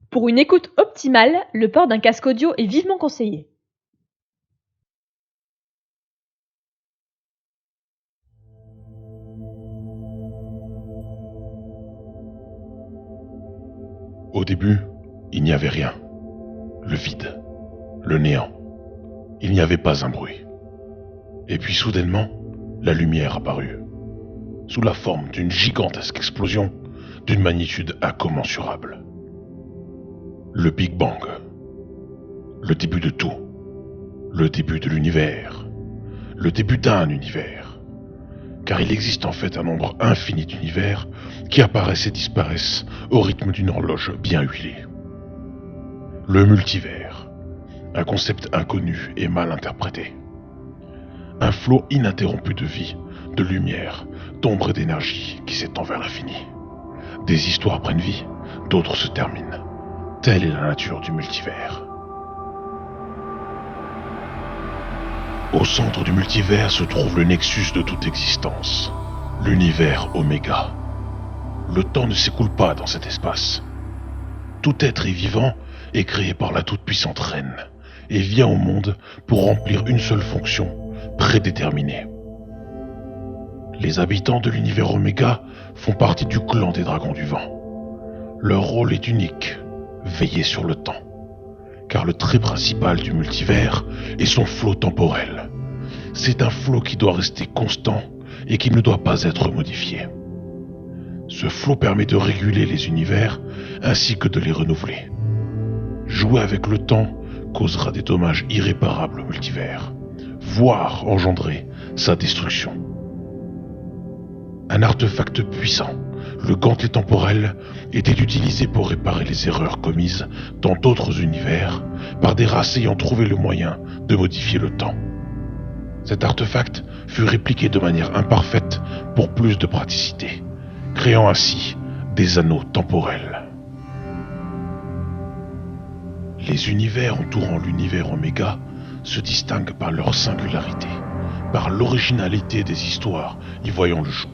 Pour une écoute optimale, le port d'un casque audio est vivement conseillé. Au début, il n'y avait rien. Le vide, le néant. Il n'y avait pas un bruit. Et puis soudainement, la lumière apparut, sous la forme d'une gigantesque explosion d'une magnitude incommensurable. Le Big Bang. Le début de tout. Le début de l'univers. Le début d'un univers. Car il existe en fait un nombre infini d'univers qui apparaissent et disparaissent au rythme d'une horloge bien huilée. Le multivers. Un concept inconnu et mal interprété. Un flot ininterrompu de vie, de lumière, d'ombre et d'énergie qui s'étend vers l'infini. Des histoires prennent vie, d'autres se terminent. Telle est la nature du multivers. Au centre du multivers se trouve le nexus de toute existence, l'univers Oméga. Le temps ne s'écoule pas dans cet espace. Tout être est vivant est créé par la toute-puissante reine et vient au monde pour remplir une seule fonction prédéterminée. Les habitants de l'univers Oméga font partie du clan des dragons du vent. Leur rôle est unique, veiller sur le temps. Car le trait principal du multivers est son flot temporel. C'est un flot qui doit rester constant et qui ne doit pas être modifié. Ce flot permet de réguler les univers ainsi que de les renouveler. Jouer avec le temps causera des dommages irréparables au multivers, voire engendrer sa destruction. Un artefact puissant, le gantelet temporel, était utilisé pour réparer les erreurs commises dans d'autres univers par des races ayant trouvé le moyen de modifier le temps. Cet artefact fut répliqué de manière imparfaite pour plus de praticité, créant ainsi des anneaux temporels. Les univers entourant l'univers Oméga se distinguent par leur singularité, par l'originalité des histoires y voyant le jour.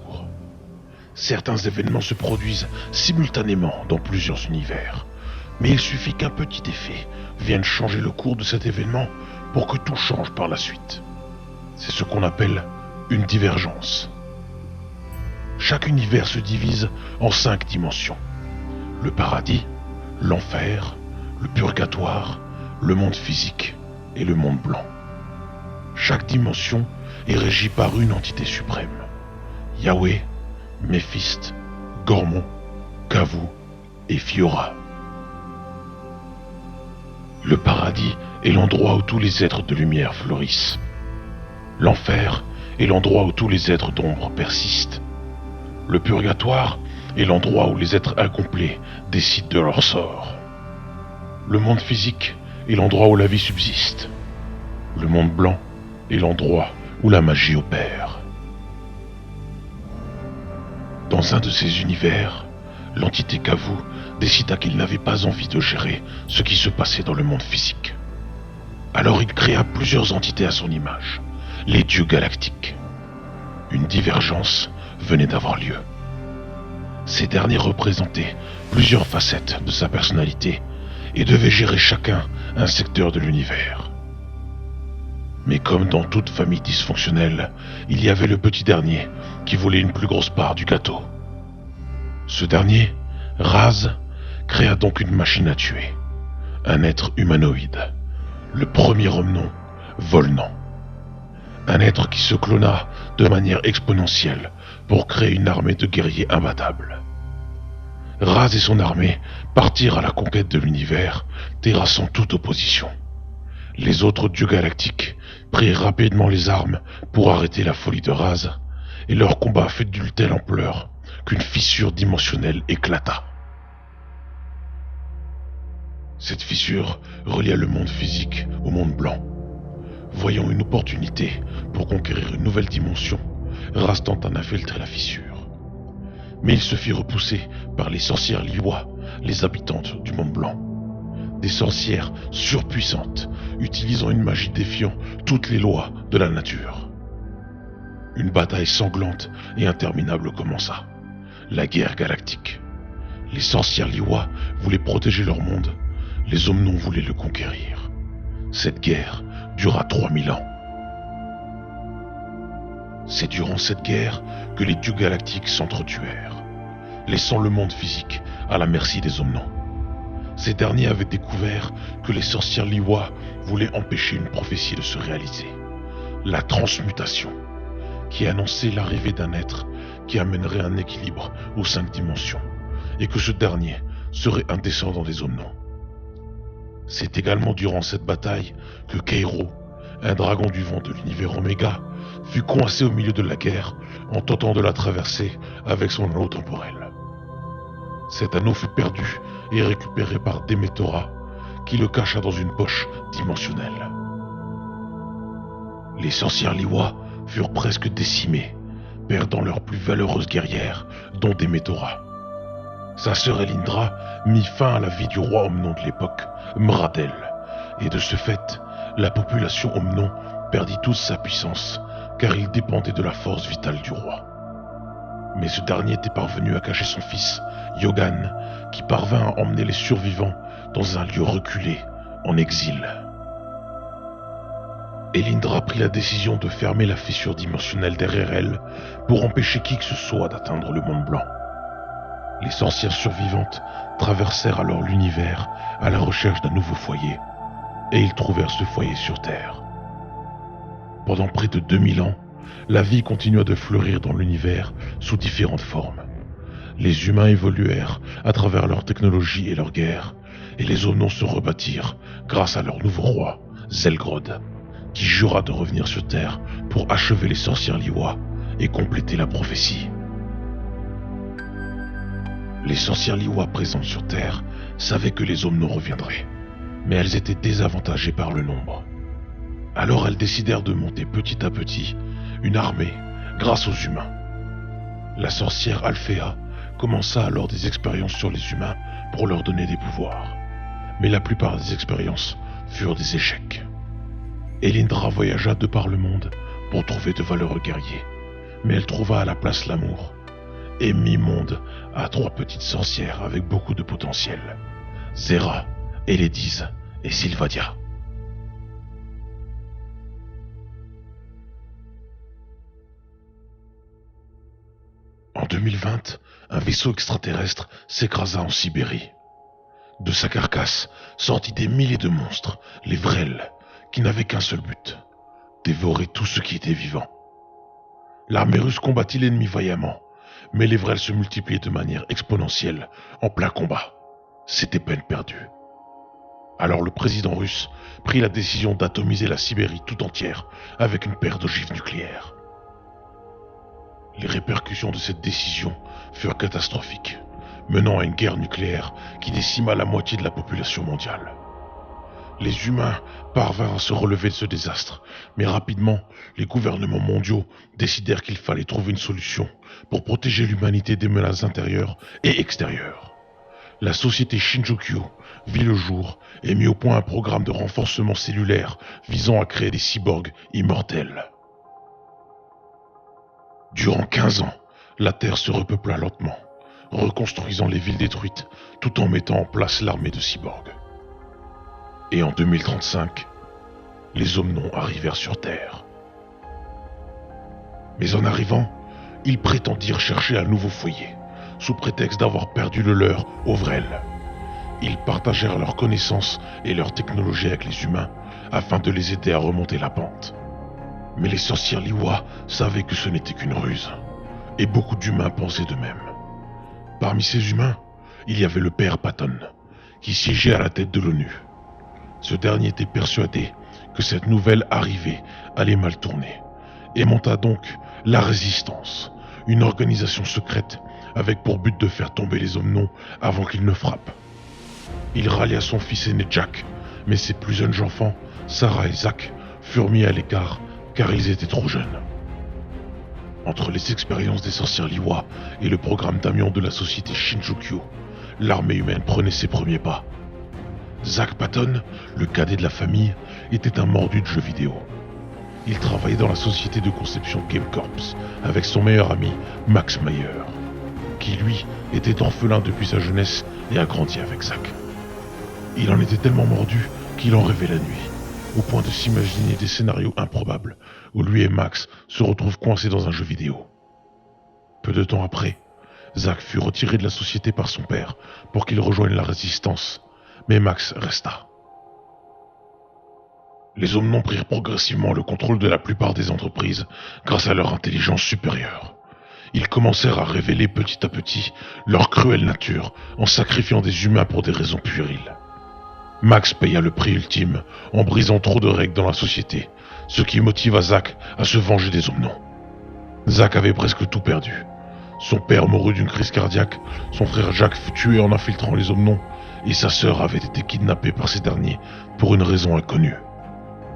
Certains événements se produisent simultanément dans plusieurs univers, mais il suffit qu'un petit effet vienne changer le cours de cet événement pour que tout change par la suite. C'est ce qu'on appelle une divergence. Chaque univers se divise en 5 dimensions. Le paradis, l'enfer, le purgatoire, le monde physique et le monde blanc. Chaque dimension est régie par une entité suprême. Yahweh, Méphiste, Gormon, Kavu et Fiora. Le paradis est l'endroit où tous les êtres de lumière fleurissent. L'enfer est l'endroit où tous les êtres d'ombre persistent. Le purgatoire est l'endroit où les êtres incomplets décident de leur sort. Le monde physique est l'endroit où la vie subsiste. Le monde blanc est l'endroit où la magie opère. Dans un de ces univers, l'entité Kavu décida qu'il n'avait pas envie de gérer ce qui se passait dans le monde physique. Alors il créa plusieurs entités à son image, les dieux galactiques. Une divergence venait d'avoir lieu. Ces derniers représentaient plusieurs facettes de sa personnalité et devaient gérer chacun un secteur de l'univers. Mais comme dans toute famille dysfonctionnelle, il y avait le petit dernier qui voulait une plus grosse part du gâteau. Ce dernier, Raz, créa donc une machine à tuer, un être humanoïde, le premier homme-non, Volnan. Un être qui se clona de manière exponentielle pour créer une armée de guerriers imbattables. Raz et son armée partirent à la conquête de l'univers, terrassant toute opposition. Les autres dieux galactiques prirent rapidement les armes pour arrêter la folie de Raz, et leur combat fut d'une telle ampleur qu'une fissure dimensionnelle éclata. Cette fissure relia le monde physique au monde blanc. Voyant une opportunité pour conquérir une nouvelle dimension, Raz tenta d'infiltrer la fissure. Mais il se fit repousser par les sorcières Liwa, les habitantes du monde blanc. Des sorcières surpuissantes, utilisant une magie défiant toutes les lois de la nature. Une bataille sanglante et interminable commença. La guerre galactique. Les sorcières Liyue voulaient protéger leur monde, les Omnons voulaient le conquérir. Cette guerre dura 3000 ans. C'est durant cette guerre que les dieux galactiques s'entretuèrent, laissant le monde physique à la merci des Omnons. Ces derniers avaient découvert que les sorcières Liyue voulaient empêcher une prophétie de se réaliser, la transmutation, qui annonçait l'arrivée d'un être qui amènerait un équilibre aux 5 dimensions, et que ce dernier serait un descendant des Omnons. C'est également durant cette bataille que Keiro, un dragon du vent de l'univers Oméga, fut coincé au milieu de la guerre en tentant de la traverser avec son anneau temporel. Cet anneau fut perdu et récupéré par Demetora, qui le cacha dans une poche dimensionnelle. Les sorcières Liyue furent presque décimées, perdant leur plus valeureuse guerrière, dont Demetora. Sa sœur Elindra mit fin à la vie du roi Omnon de l'époque, Mradel, et de ce fait, la population Omnon perdit toute sa puissance, car il dépendait de la force vitale du roi. Mais ce dernier était parvenu à cacher son fils, Yogan, qui parvint à emmener les survivants dans un lieu reculé, en exil. Elindra prit la décision de fermer la fissure dimensionnelle derrière elle pour empêcher qui que ce soit d'atteindre le monde blanc. Les sorcières survivantes traversèrent alors l'univers à la recherche d'un nouveau foyer, et ils trouvèrent ce foyer sur Terre. Pendant près de 2000 ans, la vie continua de fleurir dans l'univers sous différentes formes. Les humains évoluèrent à travers leur technologie et leur guerre, et les Omnons se rebâtirent grâce à leur nouveau roi, Zelgrod, qui jura de revenir sur Terre pour achever les sorcières Liyue et compléter la prophétie. Les sorcières Liyue présentes sur Terre savaient que les Omnons reviendraient, mais elles étaient désavantagées par le nombre. Alors elles décidèrent de monter petit à petit une armée grâce aux humains. La sorcière Alphea commença alors des expériences sur les humains pour leur donner des pouvoirs, mais la plupart des expériences furent des échecs. Elindra voyagea de par le monde pour trouver de valeureux guerriers, mais elle trouva à la place l'amour, et mit monde à 3 petites sorcières avec beaucoup de potentiel, Zera, Elediz et Sylvadia. En 2020, un vaisseau extraterrestre s'écrasa en Sibérie. De sa carcasse sortit des milliers de monstres, les Vrel, qui n'avaient qu'un seul but, dévorer tout ce qui était vivant. L'armée russe combattit l'ennemi vaillamment, mais les Vrel se multipliaient de manière exponentielle en plein combat. C'était peine perdue. Alors le président russe prit la décision d'atomiser la Sibérie tout entière avec une paire d'ogives nucléaires. Les répercussions de cette décision furent catastrophiques, menant à une guerre nucléaire qui décima la moitié de la population mondiale. Les humains parvinrent à se relever de ce désastre, mais rapidement, les gouvernements mondiaux décidèrent qu'il fallait trouver une solution pour protéger l'humanité des menaces intérieures et extérieures. La société Shinjokyo vit le jour et mit au point un programme de renforcement cellulaire visant à créer des cyborgs immortels. Durant 15 ans, la Terre se repeupla lentement, reconstruisant les villes détruites tout en mettant en place l'armée de cyborgs. Et en 2035, les Omnons arrivèrent sur Terre. Mais en arrivant, ils prétendirent chercher un nouveau foyer, sous prétexte d'avoir perdu le leur au Vrel. Ils partagèrent leurs connaissances et leurs technologies avec les humains afin de les aider à remonter la pente. Mais les sorcières Liyue savaient que ce n'était qu'une ruse, et beaucoup d'humains pensaient de même. Parmi ces humains, il y avait le père Patton, qui siégeait à la tête de l'ONU. Ce dernier était persuadé que cette nouvelle arrivée allait mal tourner, et monta donc la Résistance, une organisation secrète avec pour but de faire tomber les Omnons avant qu'ils ne frappent. Il rallia son fils aîné Jack, mais ses plus jeunes enfants, Sarah et Zach, furent mis à l'écart car ils étaient trop jeunes. Entre les expériences des sorcières Liyue et le programme d'amiante de la société Shinjokyo, l'armée humaine prenait ses premiers pas. Zach Patton, le cadet de la famille, était un mordu de jeux vidéo. Il travaillait dans la société de conception Game Corps avec son meilleur ami Max Meyer. qui, lui, était orphelin depuis sa jeunesse et a grandi avec Zack. Il en était tellement mordu qu'il en rêvait la nuit, au point de s'imaginer des scénarios improbables où lui et Max se retrouvent coincés dans un jeu vidéo. Peu de temps après, Zack fut retiré de la société par son père pour qu'il rejoigne la résistance, mais Max resta. Les Omnons prirent progressivement le contrôle de la plupart des entreprises grâce à leur intelligence supérieure. Ils commencèrent à révéler petit à petit leur cruelle nature en sacrifiant des humains pour des raisons puériles. Max paya le prix ultime en brisant trop de règles dans la société, ce qui motiva Zack à se venger des Omnons. Zack avait presque tout perdu. Son père mourut d'une crise cardiaque, son frère Jack fut tué en infiltrant les Omnons, et sa sœur avait été kidnappée par ces derniers pour une raison inconnue.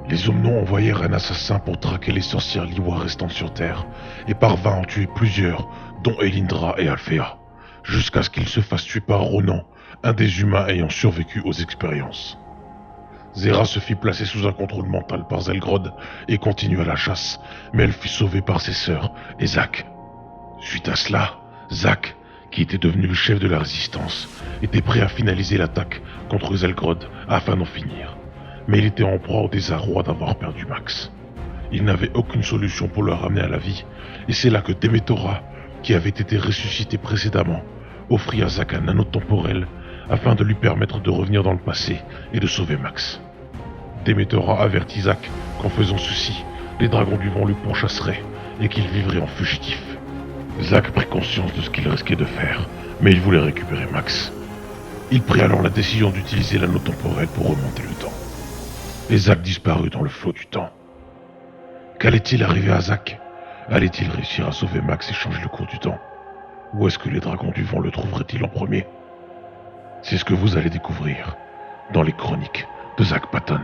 Les Omnons envoyèrent un assassin pour traquer les sorcières Liyue restantes sur Terre, et parvint à en tuer plusieurs, dont Elindra et Althea, jusqu'à ce qu'ils se fassent tuer par Ronan, un des humains ayant survécu aux expériences. Zera se fit placer sous un contrôle mental par Zelgrod et continua la chasse, mais elle fut sauvée par ses sœurs et Zack. Suite à cela, Zack, qui était devenu le chef de la résistance, était prêt à finaliser l'attaque contre Zelgrod afin d'en finir. Mais il était en proie au désarroi d'avoir perdu Max. Il n'avait aucune solution pour le ramener à la vie, et c'est là que Demetora, qui avait été ressuscité précédemment, offrit à Zack un anneau temporel afin de lui permettre de revenir dans le passé et de sauver Max. Demetora avertit Zack qu'en faisant ceci, les dragons du vent le pourchasseraient et qu'il vivrait en fugitif. Zack prit conscience de ce qu'il risquait de faire, mais il voulait récupérer Max. Il prit alors la décision d'utiliser l'anneau temporel pour remonter le temps. Et Zack disparut dans le flot du temps. Qu'allait-il arriver à Zack? Allait-il réussir à sauver Max et changer le cours du temps? Ou est-ce que les dragons du vent le trouveraient-ils en premier? C'est ce que vous allez découvrir dans les chroniques de Zack Patton.